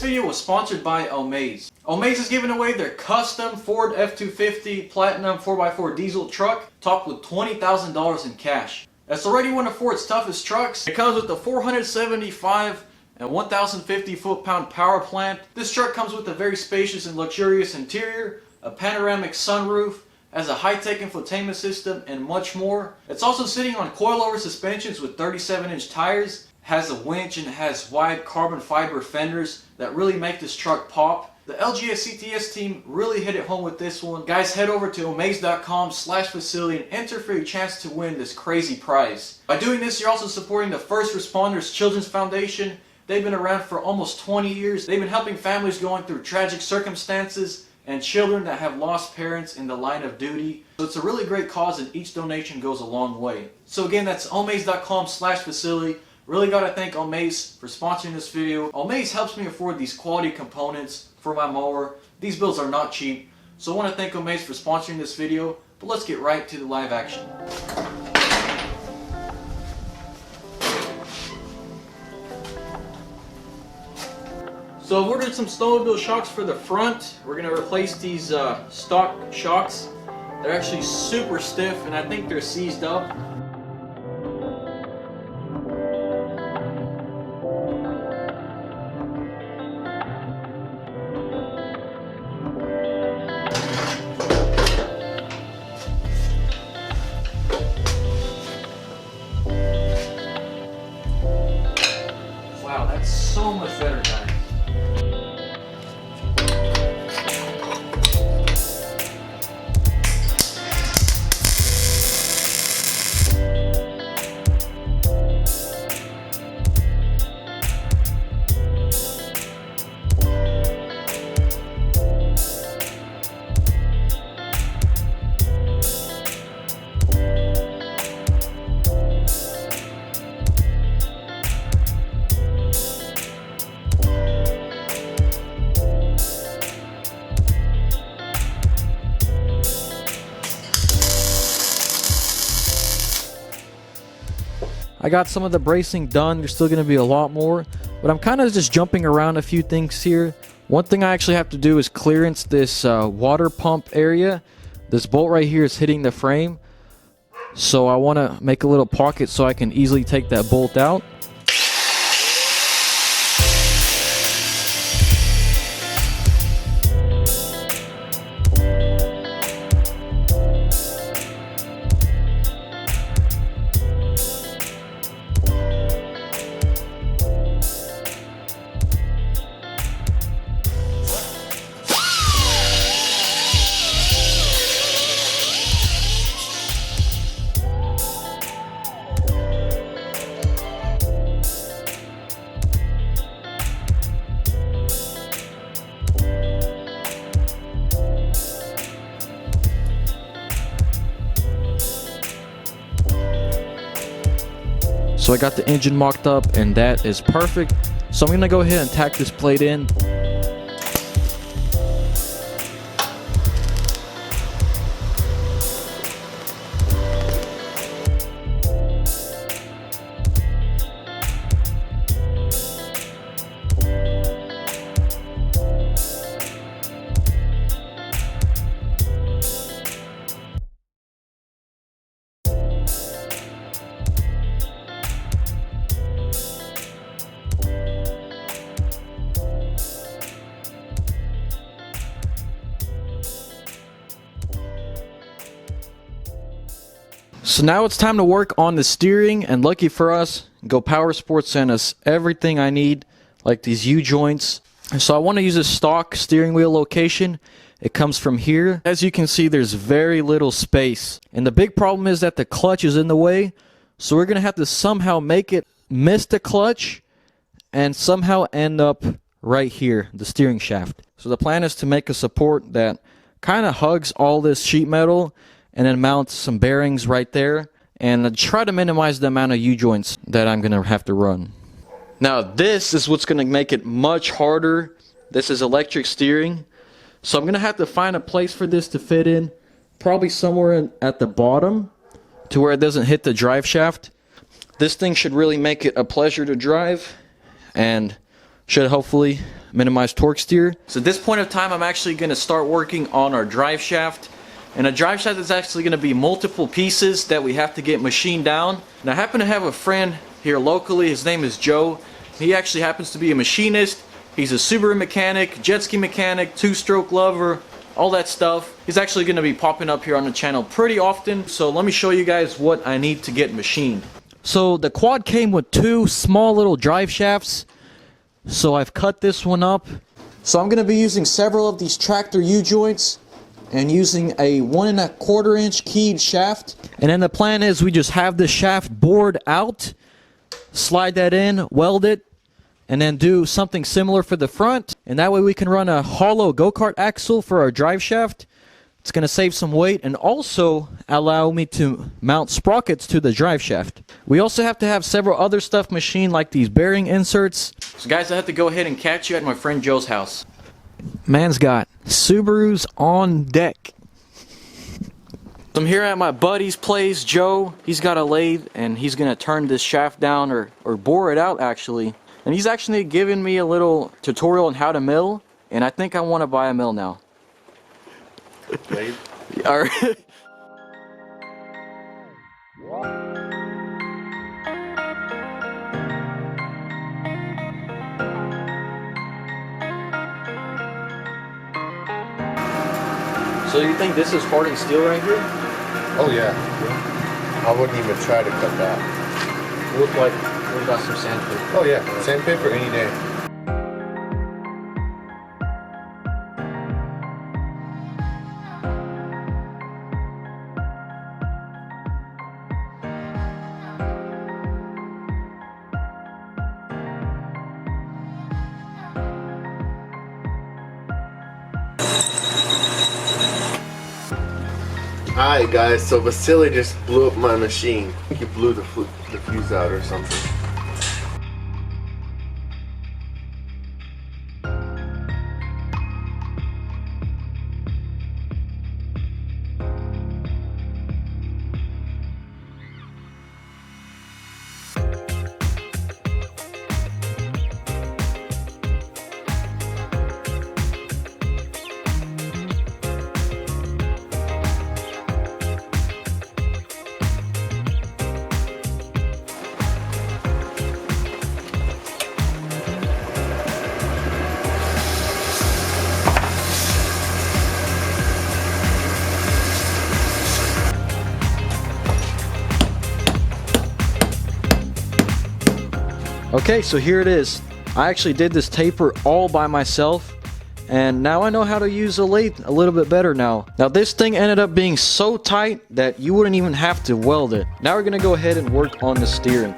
video was sponsored by Omaze. Omaze is giving away their custom Ford F-250 Platinum 4x4 diesel truck topped with $20,000 in cash. It's already one of Ford's toughest trucks. It comes with a 475 and 1,050 foot-pound power plant. This truck comes with a very spacious and luxurious interior, a panoramic sunroof, has a high-tech infotainment system, and much more. It's also sitting on coilover suspensions with 37-inch tires, has a winch, and has wide carbon fiber fenders that really make this truck pop. The LGS CTS team really hit it home with this one. Guys, head over to omaze.com/Vasily and enter for your chance to win this crazy prize. By doing this, you're also supporting the First Responders Children's Foundation. They've been around for almost 20 years. They've been helping families going through tragic circumstances and children that have lost parents in the line of duty. So it's a really great cause, and each donation goes a long way. So again, that's omaze.com/Vasily. Really gotta thank Omaze for sponsoring this video. Omaze helps me afford these quality components for my mower. These bills are not cheap. So I want to thank Omaze for sponsoring this video, but let's get right to the live action. So I've ordered some snowmobile shocks for the front. We're going to replace these stock shocks. They're actually super stiff and I think they're seized up. Wow, that's so much better, guys. I got some of the bracing done. There's still going to be a lot more, but I'm kind of just jumping around a few things here. One thing I actually have to do is clearance this water pump area. This bolt right here is hitting the frame, so I want to make a little pocket so I can easily take that bolt out. So I got the engine mocked up and that is perfect. So I'm gonna go ahead and tack this plate in. So now it's time to work on the steering, and lucky for us, Go Power Sports sent us everything I need, like these U-joints. So I want to use a stock steering wheel location. It comes from here. As you can see, there's very little space. And the big problem is that the clutch is in the way. So we're going to have to somehow make it miss the clutch and somehow end up right here, the steering shaft. So the plan is to make a support that kind of hugs all this sheet metal and then mount some bearings right there and try to minimize the amount of U-joints that I'm going to have to run. Now this is what's going to make it much harder. This is electric steering. So I'm going to have to find a place for this to fit in, probably somewhere at the bottom to where it doesn't hit the drive shaft. This thing should really make it a pleasure to drive and should hopefully minimize torque steer. So at this point of time, I'm actually going to start working on our drive shaft. And a drive shaft is actually going to be multiple pieces that we have to get machined down. And I happen to have a friend here locally. His name is Joe. He actually happens to be a machinist. He's a Subaru mechanic, jet ski mechanic, two-stroke lover, all that stuff. He's actually going to be popping up here on the channel pretty often. So let me show you guys what I need to get machined. So the quad came with two small little drive shafts. So I've cut this one up. So I'm going to be using several of these tractor U-joints and using a 1 1/4 inch keyed shaft. And then the plan is we just have the shaft bored out, slide that in, weld it, and then do something similar for the front. And that way we can run a hollow go-kart axle for our drive shaft. It's going to save some weight and also allow me to mount sprockets to the drive shaft. We also have to have several other stuff machined, like these bearing inserts. So guys, I have to go ahead and catch you at my friend Joe's house. Man's got Subarus on deck. I'm here at my buddy's place, Joe. He's got a lathe and he's going to turn this shaft down or bore it out actually. And he's actually giving me a little tutorial on how to mill. And I think I want to buy a mill now. Lathe? All right. So you think this is hardened steel right here? Oh yeah. I wouldn't even try to cut that. Look like we got some sandpaper. Oh yeah, sandpaper any day. Alright guys, so Vasily just blew up my machine. I think he blew the fuse out or something. Okay, so here it is. I actually did this taper all by myself, and now I know how to use a lathe a little bit better now. Now this thing ended up being so tight that you wouldn't even have to weld it. Now we're gonna go ahead and work on the steering.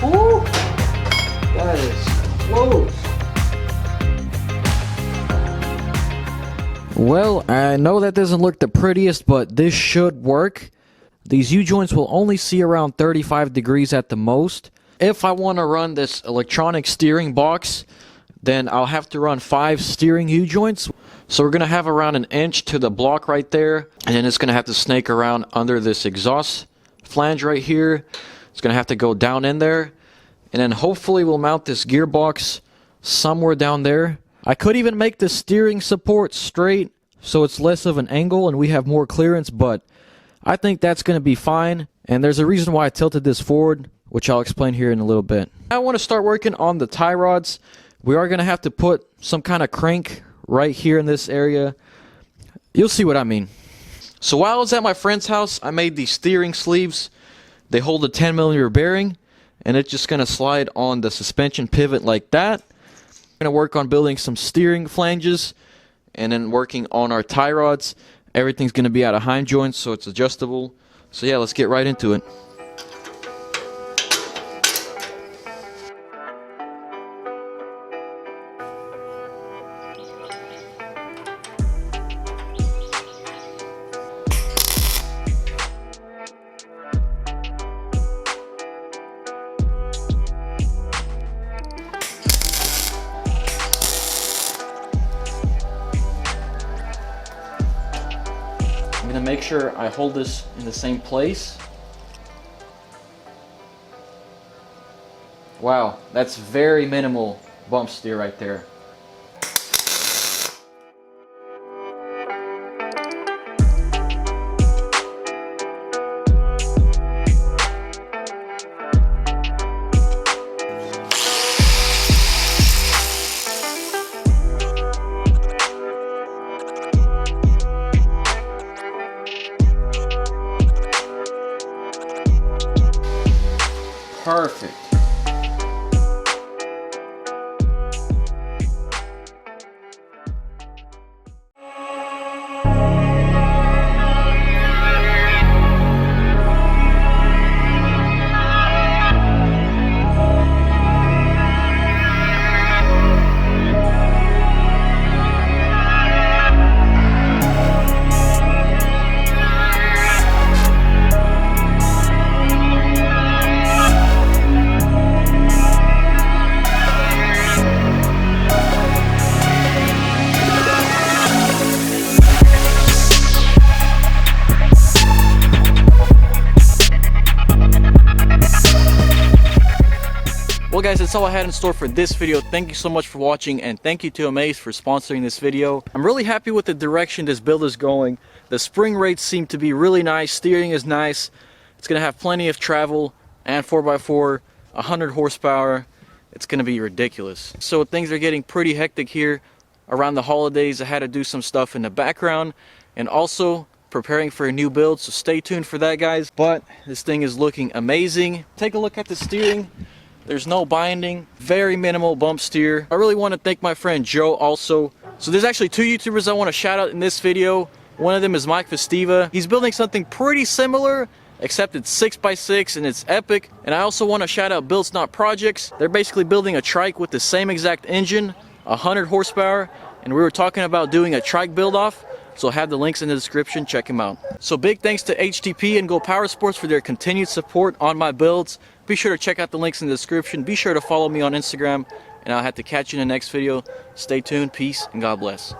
Woo! That is close. Well, I know that doesn't look the prettiest, but this should work. These U-joints will only see around 35 degrees at the most. If I want to run this electronic steering box, then I'll have to run 5 steering U-joints. So we're going to have around 1 inch to the block right there, and then it's going to have to snake around under this exhaust flange right here. It's going to have to go down in there, and then hopefully we'll mount this gearbox somewhere down there. I could even make the steering support straight so it's less of an angle and we have more clearance, but I think that's going to be fine, and there's a reason why I tilted this forward, which I'll explain here in a little bit. I want to start working on the tie rods. We are going to have to put some kind of crank right here in this area. You'll see what I mean. So while I was at my friend's house, I made these steering sleeves. They hold a 10mm bearing, and it's just going to slide on the suspension pivot like that. I'm going to work on building some steering flanges and then working on our tie rods. Everything's going to be out of hind joints, so it's adjustable. So yeah, let's get right into it. I'm going to make sure I hold this in the same place. Wow, that's very minimal bump steer right there. Perfect. Well guys, that's all I had in store for this video. Thank you so much for watching, and thank you to Amaze for sponsoring this video. I'm really happy with the direction this build is going. The spring rates seem to be really nice, steering is nice. It's going to have plenty of travel and 4x4, 100 horsepower. It's going to be ridiculous. So things are getting pretty hectic here around the holidays. I had to do some stuff in the background and also preparing for a new build, so stay tuned for that guys. But this thing is looking amazing. Take a look at the steering. There's no binding, very minimal bump steer. I really want to thank my friend Joe also. So there's actually 2 YouTubers I want to shout out in this video. One of them is Mike Festiva. He's building something pretty similar, except it's 6x6 and it's epic. And I also want to shout out Builds Not Projects. They're basically building a trike with the same exact engine, 100 horsepower, and we were talking about doing a trike build off. So I'll have the links in the description, check them out. So big thanks to HTP and Go Power Sports for their continued support on my builds. Be sure to check out the links in the description. Be sure to follow me on Instagram, and I'll have to catch you in the next video. Stay tuned, peace, and God bless.